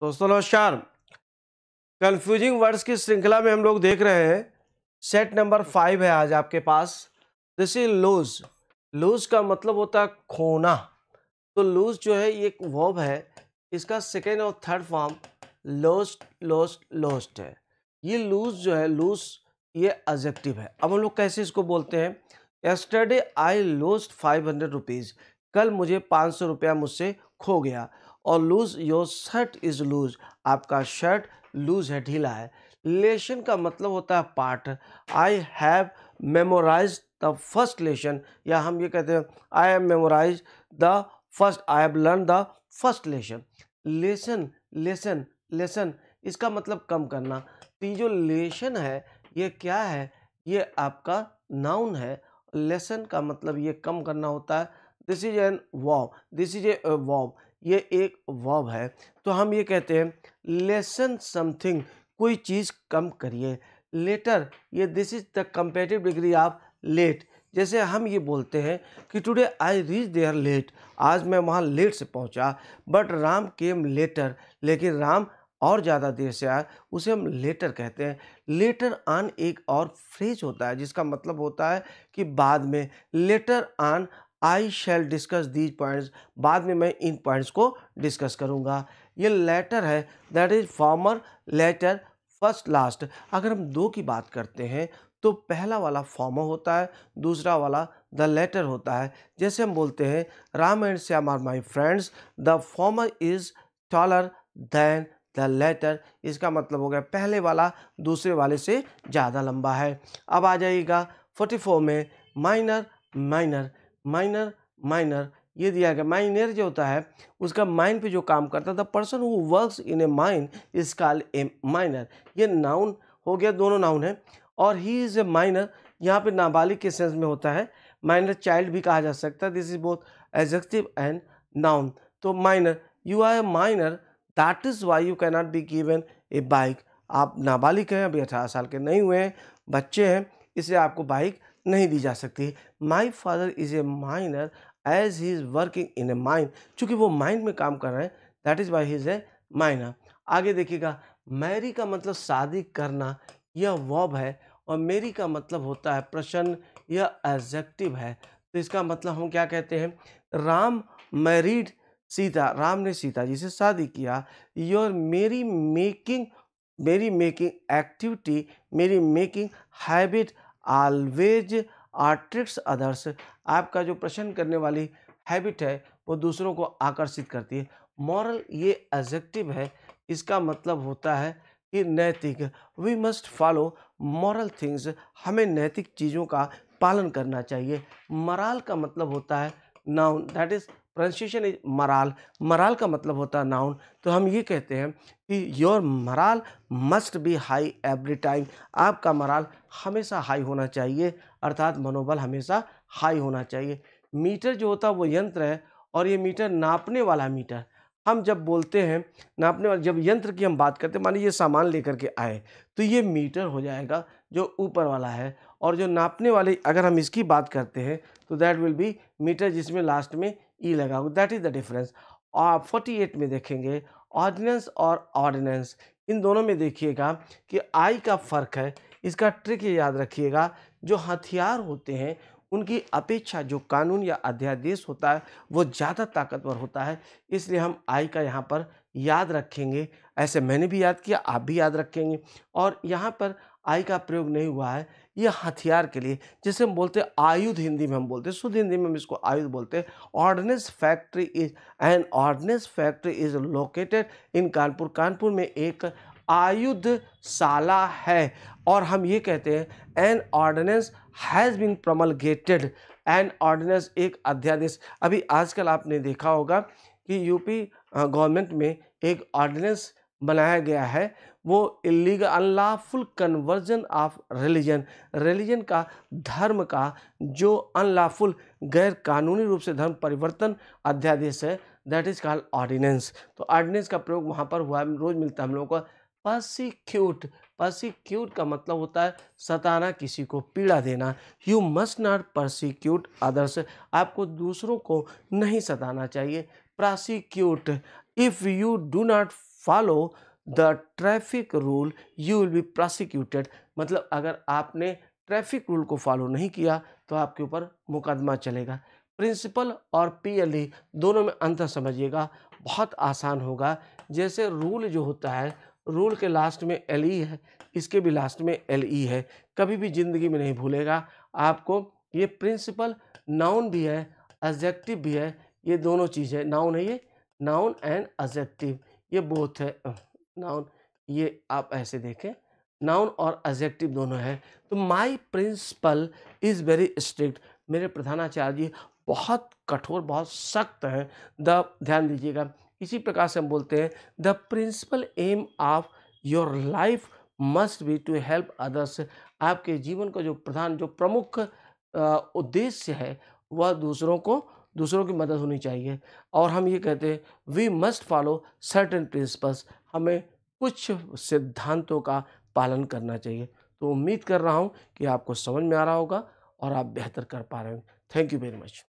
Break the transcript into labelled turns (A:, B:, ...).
A: दोस्तों नमस्कार। Confusing words की श्रृंखला में हम लोग देख रहे हैं। सेट नंबर 5 है आज आपके पास। This is loose. लूज का मतलब होता है खोना। तो लूज जो है ये एक वर्ब है। इसका सेकेंड और third form lost lost lost है। ये लूज जो है लूज ये एडजेक्टिव है। अब हम लोग कैसे इसको बोलते हैं? Yesterday I lost 500 rupees. कल मुझे 500 रुपया मुझसे खो गया। और loose your shirt is loose. आपका शर्ट लूज है, ढीला है। लेशन का मतलब होता है part. I have memorise the first lesson, या हम ये कहते हैं I have memorise the first, I have learn the first lesson. Lesson lesson lesson इसका मतलब कम करना। तो ये जो लेशन है ये क्या है? ये आपका नाउन है। लेसन का मतलब ये कम करना होता है। This is an verb, this is a verb, ये एक वर्ब है। तो हम ये कहते हैं लेसन समथिंग, कोई चीज़ कम करिए। लेटर, ये this is the comparative degree of late. जैसे हम ये बोलते हैं कि today I reach there late, आज मैं वहाँ लेट से पहुँचा। बट राम केम लेटर, लेकिन राम और ज़्यादा देर से आया, उसे हम लेटर कहते हैं। लेटर ऑन एक और फ्रेज होता है जिसका मतलब होता है कि बाद में। Later on I shall discuss these points, बाद में मैं इन पॉइंट्स को डिस्कस करूँगा। ये लेटर है, that is former, latter, first, last. अगर हम दो की बात करते हैं तो पहला वाला फॉर्मर होता है, दूसरा वाला द लेटर होता है। जैसे हम बोलते हैं Ram and Shyam are my friends, the former is taller than the latter. इसका मतलब हो गया पहले वाला दूसरे वाले से ज़्यादा लंबा है। अब आ जाइएगा 44 में माइनर माइनर माइनर माइनर, ये दिया गया। माइनर जो होता है उसका माइन पे जो काम करता है, the person who works in a mine is called a minor. ये नाउन हो गया, दोनों नाउन है। और ही इज ए माइनर यहाँ पे नाबालिग के सेंस में होता है। माइनर चाइल्ड भी कहा जा सकता है। This is both adjective and noun. तो minor, you are a minor, that is why you can not be given a bike. आप नाबालिग हैं, अभी 18 साल के नहीं हुए हैं, बच्चे हैं, इसलिए आपको बाइक नहीं दी जा सकती। My father is a miner as he is working in a mine, चूंकि वो माइन में काम कर रहे हैं, that is why he is a miner. आगे देखिएगा, मैरी का मतलब शादी करना, यह वर्ब है। और मेरी का मतलब होता है प्रश्न, यह एडजेक्टिव है। तो इसका मतलब हम क्या कहते हैं? राम मैरिड सीता, राम ने सीता जी से शादी किया। योर मेरी मेकिंग, मेरी मेकिंग एक्टिविटी, मेरी making habit always attracts others. आपका जो प्रश्न करने वाली हैबिट है वो दूसरों को आकर्षित करती है। मॉरल, ये एडजेक्टिव है। इसका मतलब होता है कि नैतिक। We must follow moral things, हमें नैतिक चीज़ों का पालन करना चाहिए। मराल का मतलब होता है noun, that is pronunciation is moral. Moral का मतलब होता है नाउन। तो हम ये कहते हैं कि your moral must be high every time, आपका मराल हमेशा हाई होना चाहिए, अर्थात मनोबल हमेशा हाई होना चाहिए। मीटर जो होता है वो यंत्र है, और ये मीटर नापने वाला मीटर। हम जब बोलते हैं नापने वाला, जब यंत्र की हम बात करते हैं, मानिए ये सामान लेकर के आए तो ये मीटर हो जाएगा जो ऊपर वाला है। और जो नापने वाले, अगर हम इसकी बात करते हैं तो दैट विल बी मीटर, जिसमें लास्ट में ई लगा होगा। That is the difference. और 48 में देखेंगे ऑर्डिनेंस और ऑर्डिनेंस, इन दोनों में देखिएगा कि आई का फ़र्क है। इसका ट्रिक ये याद रखिएगा, जो हथियार होते हैं उनकी अपेक्षा जो कानून या अध्यादेश होता है वो ज़्यादा ताकतवर होता है। इसलिए हम आई का यहाँ पर याद रखेंगे। ऐसे मैंने भी याद किया, आप भी याद रखेंगे। और यहाँ पर आई का प्रयोग नहीं हुआ है, ये हथियार के लिए। जैसे हम बोलते हैं आयुध, हिंदी में हम बोलते हैं, शुद्ध हिंदी में हम इसको आयुध बोलते हैं। Ordinance factory is an ordinance factory is located in Kanpur. Kanpur में एक आयुधशाला है। और हम ये कहते हैं an ordinance has been promulgated. An ordinance एक अध्यादेश। अभी आजकल आपने देखा होगा कि यूपी गवर्नमेंट में एक ऑर्डिनेंस बनाया गया है, वो illegal unlawful conversion of religion, religion का, धर्म का जो अनलॉफुल गैर कानूनी रूप से धर्म परिवर्तन अध्यादेश है, दैट इज कॉल्ड ऑर्डिनेंस। तो ऑर्डिनेंस का प्रयोग वहाँ पर हुआ है, रोज मिलता है हम लोगों को। परसिक्यूट, परसिक्यूट का मतलब होता है सताना, किसी को पीड़ा देना। You must not persecute others, आपको दूसरों को नहीं सताना चाहिए। Prosecute, if you do not follow the traffic rule you will be prosecuted, मतलब अगर आपने ट्रैफिक रूल को फॉलो नहीं किया तो आपके ऊपर मुकदमा चलेगा। प्रिंसिपल और पीएलई दोनों में अंतर समझिएगा, बहुत आसान होगा। जैसे रूल जो होता है, रूल के लास्ट में एलई है, इसके भी लास्ट में एलई है, कभी भी ज़िंदगी में नहीं भूलेगा आपको। ये प्रिंसिपल नाउन भी है, एडजेक्टिव भी है, ये दोनों चीज़ है। नाउन है ये, नाउन एंड एडजेक्टिव, ये बोथ है। नाउन, ये आप ऐसे देखें, नाउन और एडजेक्टिव दोनों है। तो माई प्रिंसिपल इज़ वेरी स्ट्रिक्ट, मेरे प्रधानाचार्य जी बहुत कठोर, बहुत सख्त हैं। द, ध्यान दीजिएगा, इसी प्रकार से हम बोलते हैं the principal aim of your life must be to help others. आपके जीवन का जो प्रधान, जो प्रमुख उद्देश्य है वह दूसरों की मदद होनी चाहिए। और हम ये कहते हैं we must follow certain principles, हमें कुछ सिद्धांतों का पालन करना चाहिए। तो उम्मीद कर रहा हूँ कि आपको समझ में आ रहा होगा और आप बेहतर कर पा रहे हैं। Thank you very much.